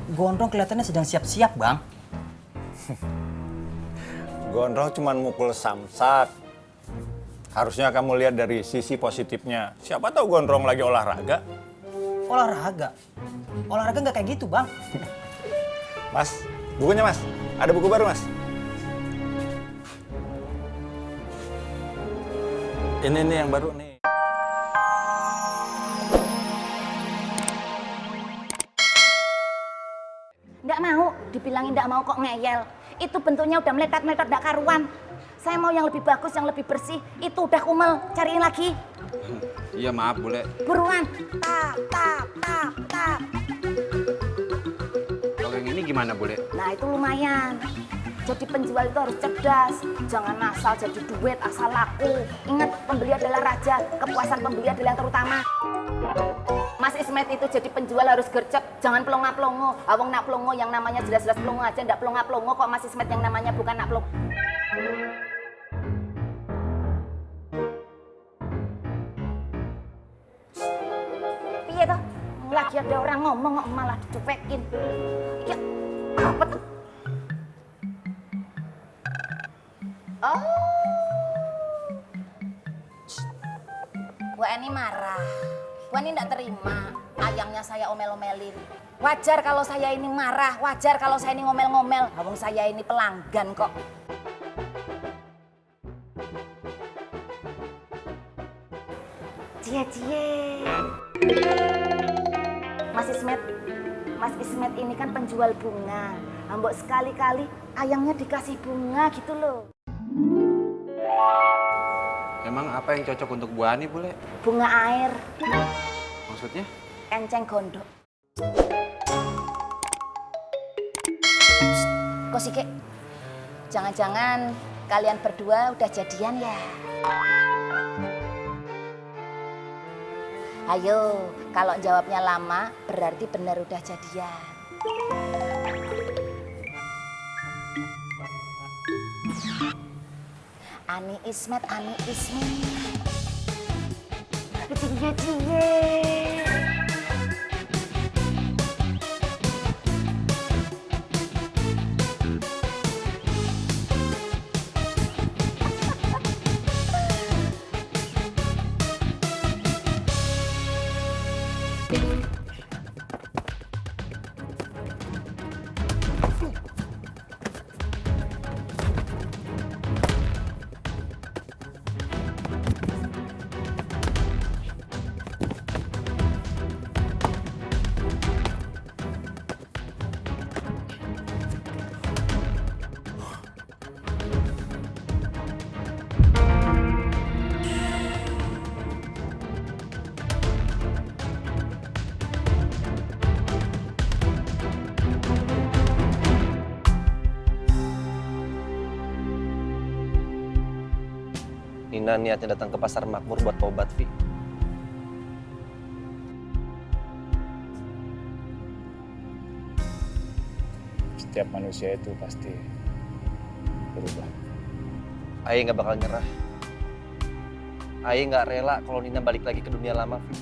Gondrong kelihatannya sedang siap-siap, Bang. Gondrong cuma mukul samsak. Harusnya kamu lihat dari sisi positifnya. Siapa tahu Gondrong lagi olahraga. Olahraga? Olahraga nggak kayak gitu, Bang. Mas, bukunya Mas. Ada buku baru, Mas. Ini nih yang baru nih. Nggak mau, dibilangin nggak mau kok ngeyel. Itu bentuknya udah melekat-melekat nggak karuan. Saya mau yang lebih bagus, yang lebih bersih. Itu udah kumel, cariin lagi. Iya maaf boleh. Buruan, tap, tap, tap, tap. Kalau yang ini gimana boleh? Nah itu lumayan. Jadi penjual itu harus cerdas. Jangan asal jadi duit, asal laku. Ingat, pembeli adalah raja. Kepuasan pembeli adalah yang terutama. Mas Ismet itu jadi penjual harus gercep. Jangan pelongo-pelongo. Awang nak pelongo yang namanya jelas-jelas pelongo aja. Ndak pelongo-pelongo kok Mas Ismet yang namanya bukan nak pelongo. Piye toh? Lagi ada orang ngomong kok malah dicuekin. Ya, apa tuh? Oh. Bu Eni marah. Bu Eni enggak terima ayangnya saya omel-omelin. Wajar kalau saya ini marah, wajar kalau saya ini ngomel-ngomel. Abang saya ini pelanggan kok. Cie-cie. Mas Ismet ini kan penjual bunga. Ambok sekali-kali ayangnya dikasih bunga gitu loh. Emang apa yang cocok untuk Bu Ani boleh? Bunga air, Maksudnya? enceng gondok. Kok sih, Kek? Jangan-jangan kalian berdua udah jadian ya? Ayo, kalau jawabnya lama berarti benar udah jadian. Ani Ismet. Cie. Nina niatnya datang ke Pasar Makmur buat tobat, Vi. Setiap manusia itu pasti berubah. Aye nggak bakal nyerah. Aye nggak rela kalau Nina balik lagi ke dunia lama, Vi.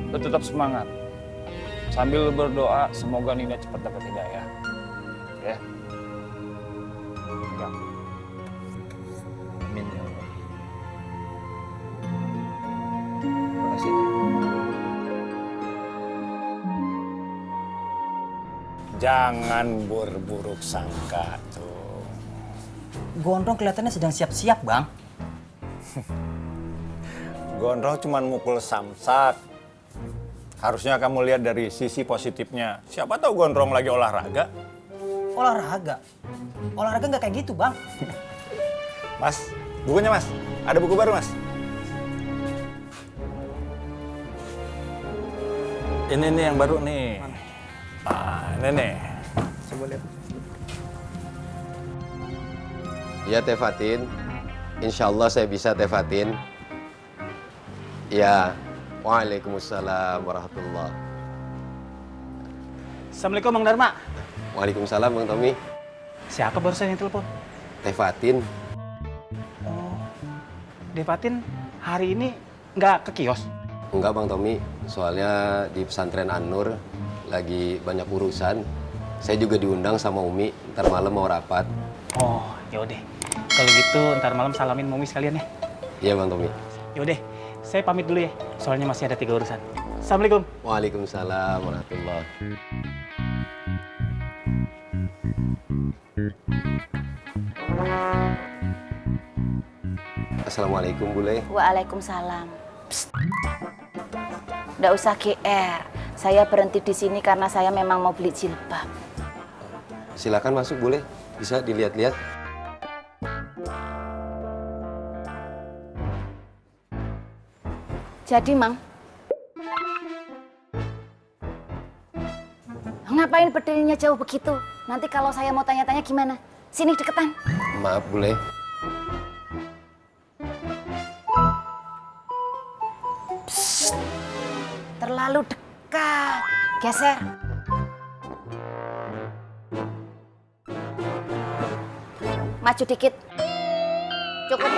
Lu tetap semangat. Sambil berdoa semoga Nina cepat dapat hidayah. Ya. Ya. Amin ya Allah. Terima kasih. Jangan berburuk sangka tuh. Gondrong kelihatannya sedang siap-siap, Bang. Gondrong cuma mukul samsak. Harusnya kamu lihat dari sisi positifnya. Siapa tahu Gondrong lagi olahraga. Olahraga? Olahraga nggak kayak gitu, Bang. Mas, bukunya Mas. Ada buku baru, Mas. Ini nih yang baru nih. Ini nih. Coba lihat. Ya Teh Fatin, insya Allah saya bisa Teh Fatin. Ya, waalaikumsalam warahmatullah. Assalamualaikum Bang Dharma. Waalaikumsalam Bang Tommy. Siapa barusan yang telepon? Teh Fatin. Devatin hari ini nggak ke kios? Enggak Bang Tommy, soalnya di pesantren An-Nur lagi banyak urusan. Saya juga diundang sama Umi, ntar malam mau rapat. Oh, yaudah. Kalau gitu ntar malam salamin Mumi sekalian ya. Iya Bang Tommy. Yaudah, saya pamit dulu ya. Soalnya masih ada 3 urusan. Assalamualaikum. Waalaikumsalam warahmatullahi. Assalamualaikum Bule. Waalaikumsalam. Psst. Nggak usah GR. Saya berhenti di sini karena saya memang mau beli jilbab. Silakan masuk Bule, bisa dilihat-lihat. Jadi, Mang, ngapain berdirinya jauh begitu? Nanti kalau saya mau tanya-tanya gimana? Sini deketan. Maaf Bule. Psst. Terlalu dekat. Geser. Maju dikit. Cukup.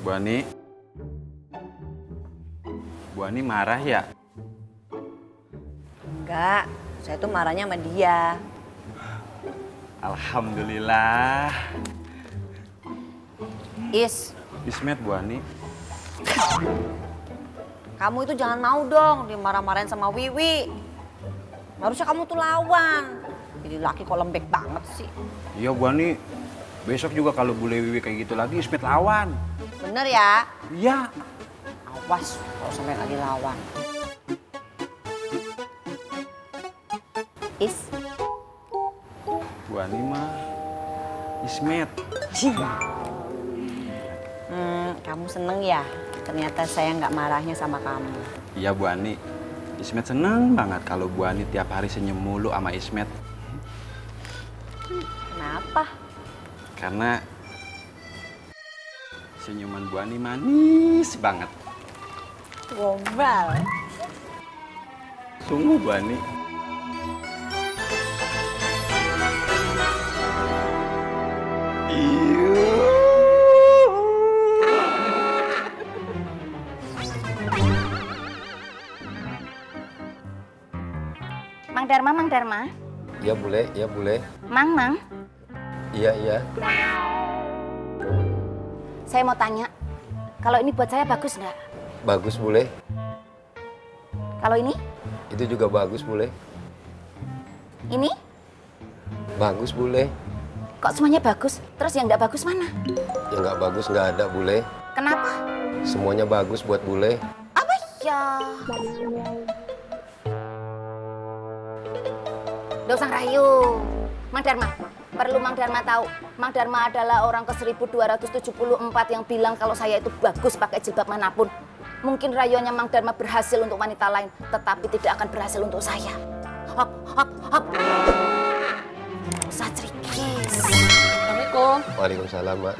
Bu Ani marah ya? Enggak, saya tuh marahnya sama dia. Alhamdulillah. Ismet Bu Ani. Kamu itu jangan mau dong dimarah-marahin sama Wiwi. Harusnya kamu tuh lawan. Jadi laki kok lembek banget sih. Iya Bu Ani, besok juga kalau Bule Wiwi kayak gitu lagi, Ismet lawan. Bener ya? Iya. Awas kalau sampai lagi lawan. Bu Ani mah Ismet. Kamu seneng ya? Ternyata saya nggak marahnya sama kamu. Iya Bu Ani, Ismet seneng banget kalau Bu Ani tiap hari senyum mulu sama Ismet. Kenapa? Karena senyuman Bu Ani manis banget. Gombal. Sungguh Bu Ani. Mang Dharma, Mang Dharma. Iya Bule, iya Bule. Mang. Iya, iya. Saya mau tanya, kalau ini buat saya bagus nggak? Bagus Bule. Kalau ini? Itu juga bagus Bule. Ini? Bagus Bule. Kok semuanya bagus? Terus yang nggak bagus mana? Yang nggak bagus nggak ada Bule. Kenapa? Semuanya bagus buat Bule. Apa ya? Nggak usah rayu. Mang Dharma, perlu Mang Dharma tahu. Mang Dharma adalah orang ke-1274 yang bilang kalau saya itu bagus pakai jilbab manapun. Mungkin rayuannya Mang Dharma berhasil untuk wanita lain, tetapi tidak akan berhasil untuk saya. Hop, hop, hop. Nggak usah cerikis. Assalamualaikum. Waalaikumsalam, Mak.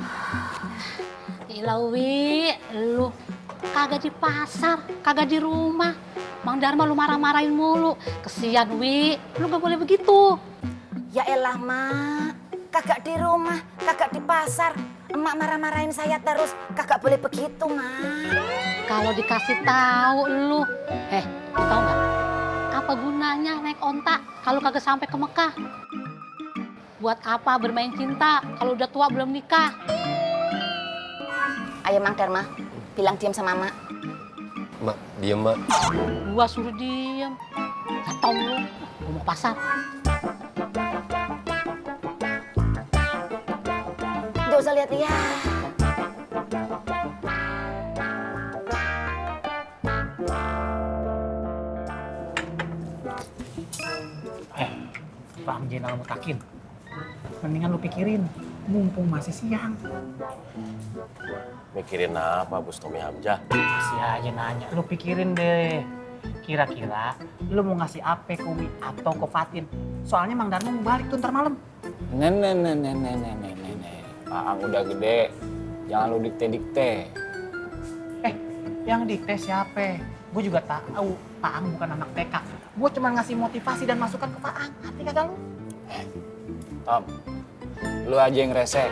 Ilawi, lu kagak di pasar, kagak di rumah. Mang Dharma lu marah-marahin mulu. Kesian, Wi. Lu gak boleh begitu. Ya elah, Mak. Kagak di rumah, kagak di pasar. Emak marah-marahin saya terus. Kagak boleh begitu, Mak. Kalau dikasih tahu lu, lu tahu nggak? Apa gunanya naik onta kalau kagak sampai ke Mekah? Buat apa bermain cinta kalau udah tua belum nikah? Ayo Mang Dharma, bilang diam sama Mak. Mak, diem Mak. Gua suruh diem. Gak tau lu, gua mau ke pasar. Nggak usah lihat-lihat. Bang Jenal Mutakin, mendingan lu pikirin, mumpung masih siang. Mikirin apa, Bustami Hamzah? Masih aja nanya, lu pikirin deh. Kira-kira lu mau ngasih apa ke Umi atau ke Fatin? Soalnya Mang Dharma mau balik tuh ntar malam. Nenek. Ang udah gede, jangan lu dikte-dikte. Yang dikte siapa? Gue juga tahu Paang bukan anak TK. Gue cuma ngasih motivasi dan masukan ke Paang. Ngerti kagak lu? Tom, lu aja yang rese.